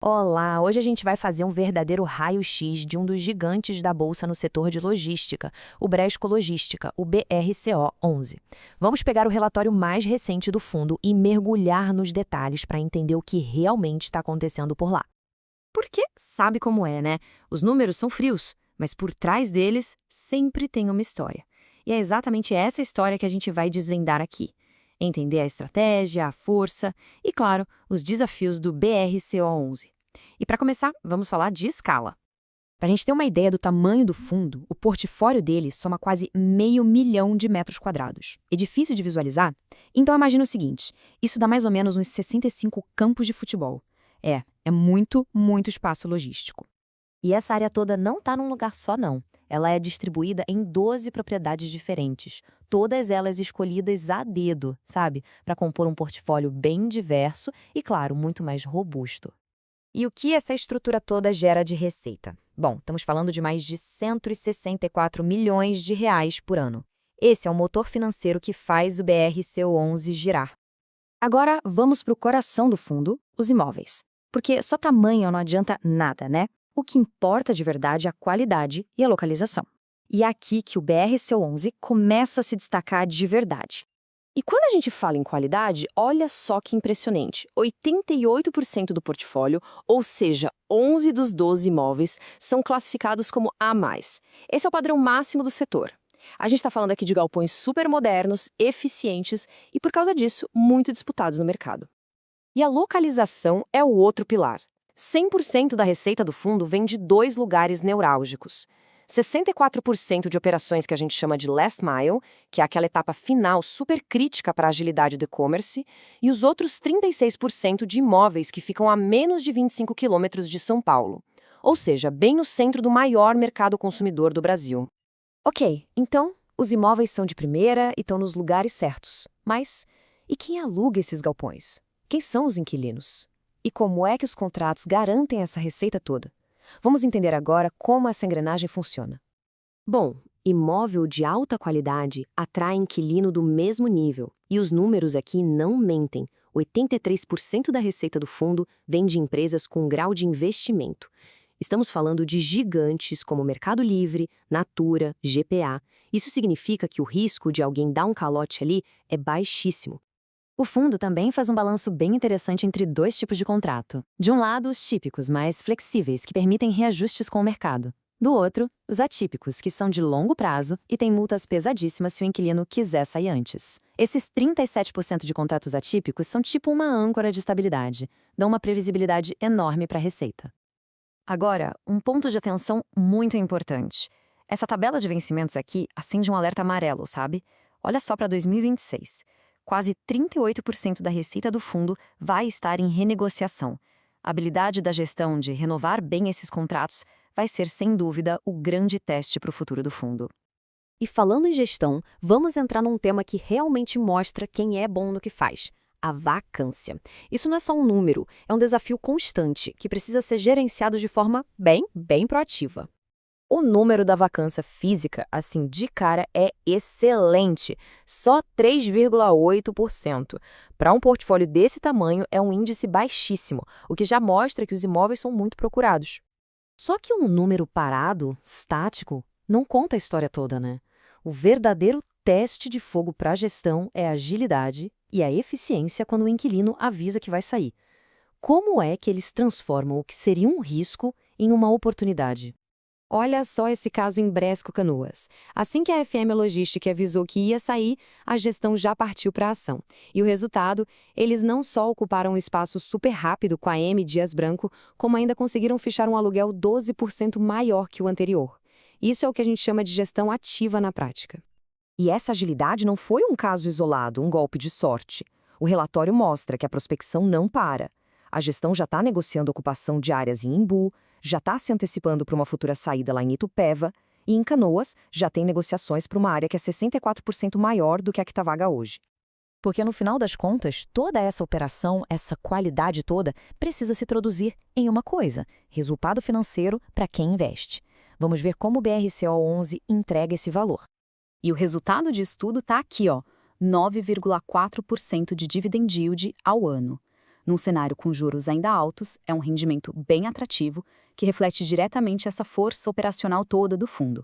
Olá, hoje a gente vai fazer um verdadeiro raio-x de um dos gigantes da bolsa no setor de logística, o Bradesco Logística, o BRCO11. Vamos pegar o relatório mais recente do fundo e mergulhar nos detalhes para entender o que realmente está acontecendo por lá. Porque sabe como é, né? Os números são frios, mas por trás deles sempre tem uma história. E é exatamente essa história que a gente vai desvendar aqui. Entender a estratégia, a força e, claro, os desafios do BRCO11. E para começar, vamos falar de escala. Para a gente ter uma ideia do tamanho do fundo, o portfólio dele soma quase 500 mil de metros quadrados. É difícil de visualizar? Então imagina o seguinte, isso dá mais ou menos uns 65 campos de futebol. É muito, muito espaço logístico. E essa área toda não está num lugar só, não. Ela é distribuída em 12 propriedades diferentes, todas elas escolhidas a dedo, sabe? Para compor um portfólio bem diverso e, claro, muito mais robusto. E o que essa estrutura toda gera de receita? Bom, estamos falando de mais de 164 milhões de reais por ano. Esse é o motor financeiro que faz o BRCO11 girar. Agora, vamos para o coração do fundo, os imóveis. Porque só tamanho não adianta nada, né? O que importa de verdade é a qualidade e a localização. E é aqui que o BRCO11 começa a se destacar de verdade. E quando a gente fala em qualidade, olha só que impressionante. 88% do portfólio, ou seja, 11 dos 12 imóveis, são classificados como A+. Esse é o padrão máximo do setor. A gente está falando aqui de galpões super modernos, eficientes e, por causa disso, muito disputados no mercado. E a localização é o outro pilar. 100% da receita do fundo vem de dois lugares neurálgicos. 64% de operações que a gente chama de last mile, que é aquela etapa final super crítica para a agilidade do e-commerce, e os outros 36% de imóveis que ficam a menos de 25 quilômetros de São Paulo, ou seja, bem no centro do maior mercado consumidor do Brasil. Ok, então, os imóveis são de primeira e estão nos lugares certos. Mas e quem aluga esses galpões? Quem são os inquilinos? E como é que os contratos garantem essa receita toda? Vamos entender agora como essa engrenagem funciona. Bom, imóvel de alta qualidade atrai inquilino do mesmo nível. E os números aqui não mentem. 83% da receita do fundo vem de empresas com grau de investimento. Estamos falando de gigantes como Mercado Livre, Natura, GPA. Isso significa que o risco de alguém dar um calote ali é baixíssimo. O fundo também faz um balanço bem interessante entre dois tipos de contrato. De um lado, os típicos, mais flexíveis, que permitem reajustes com o mercado. Do outro, os atípicos, que são de longo prazo e têm multas pesadíssimas se o inquilino quiser sair antes. Esses 37% de contratos atípicos são tipo uma âncora de estabilidade, dão uma previsibilidade enorme para a receita. Agora, um ponto de atenção muito importante. Essa tabela de vencimentos aqui acende um alerta amarelo, sabe? Olha só para 2026. Quase 38% da receita do fundo vai estar em renegociação. A habilidade da gestão de renovar bem esses contratos vai ser, sem dúvida, o grande teste para o futuro do fundo. E falando em gestão, vamos entrar num tema que realmente mostra quem é bom no que faz: a vacância. Isso não é só um número, é um desafio constante que precisa ser gerenciado de forma bem proativa. O número da vacância física, assim, de cara, é excelente, só 3,8%. Para um portfólio desse tamanho, é um índice baixíssimo, o que já mostra que os imóveis são muito procurados. Só que um número parado, estático, não conta a história toda, né? O verdadeiro teste de fogo para a gestão é a agilidade e a eficiência quando o inquilino avisa que vai sair. Como é que eles transformam o que seria um risco em uma oportunidade? Olha só esse caso em Bradesco Canoas. Assim que a FM Logística avisou que ia sair, a gestão já partiu para a ação. E o resultado, eles não só ocuparam um espaço super rápido com a M Dias Branco, como ainda conseguiram fechar um aluguel 12% maior que o anterior. Isso é o que a gente chama de gestão ativa na prática. E essa agilidade não foi um caso isolado, um golpe de sorte. O relatório mostra que a prospecção não para. A gestão já está negociando ocupação de áreas em Imbu, já está se antecipando para uma futura saída lá em Itupeva, e em Canoas já tem negociações para uma área que é 64% maior do que a que está vaga hoje. Porque no final das contas, toda essa operação, essa qualidade toda, precisa se traduzir em uma coisa: resultado financeiro para quem investe. Vamos ver como o BRCO11 entrega esse valor. E o resultado de estudo está aqui, ó, 9,4% de dividend yield ao ano. Num cenário com juros ainda altos, é um rendimento bem atrativo, que reflete diretamente essa força operacional toda do fundo.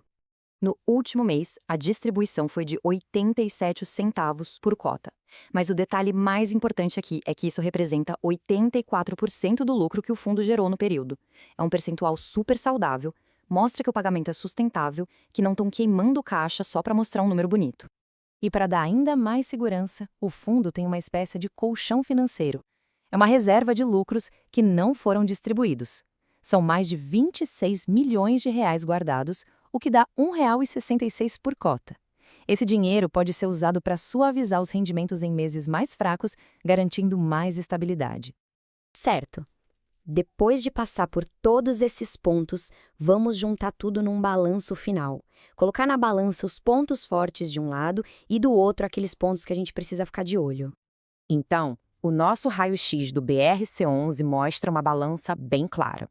No último mês, a distribuição foi de 87 centavos por cota. Mas o detalhe mais importante aqui é que isso representa 84% do lucro que o fundo gerou no período. É um percentual super saudável, mostra que o pagamento é sustentável, que não estão queimando caixa só para mostrar um número bonito. E para dar ainda mais segurança, o fundo tem uma espécie de colchão financeiro. É uma reserva de lucros que não foram distribuídos. São mais de 26 milhões de reais guardados, o que dá R$ 1,66 por cota. Esse dinheiro pode ser usado para suavizar os rendimentos em meses mais fracos, garantindo mais estabilidade. Certo. Depois de passar por todos esses pontos, vamos juntar tudo num balanço final. Colocar na balança os pontos fortes de um lado e do outro aqueles pontos que a gente precisa ficar de olho. Então, o nosso raio-x do BRC11 mostra uma balança bem clara.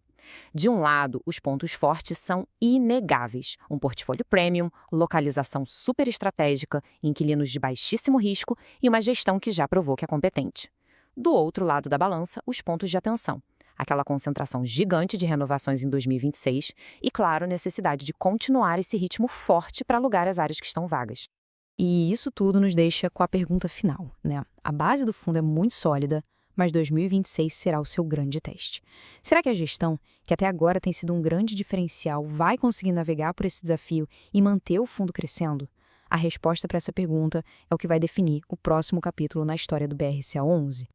De um lado, os pontos fortes são inegáveis. Um portfólio premium, localização super estratégica, inquilinos de baixíssimo risco e uma gestão que já provou que é competente. Do outro lado da balança, os pontos de atenção. Aquela concentração gigante de renovações em 2026 e, claro, necessidade de continuar esse ritmo forte para alugar as áreas que estão vagas. E isso tudo nos deixa com a pergunta final, né? A base do fundo é muito sólida, mas 2026 será o seu grande teste. Será que a gestão, que até agora tem sido um grande diferencial, vai conseguir navegar por esse desafio e manter o fundo crescendo? A resposta para essa pergunta é o que vai definir o próximo capítulo na história do BRCA11.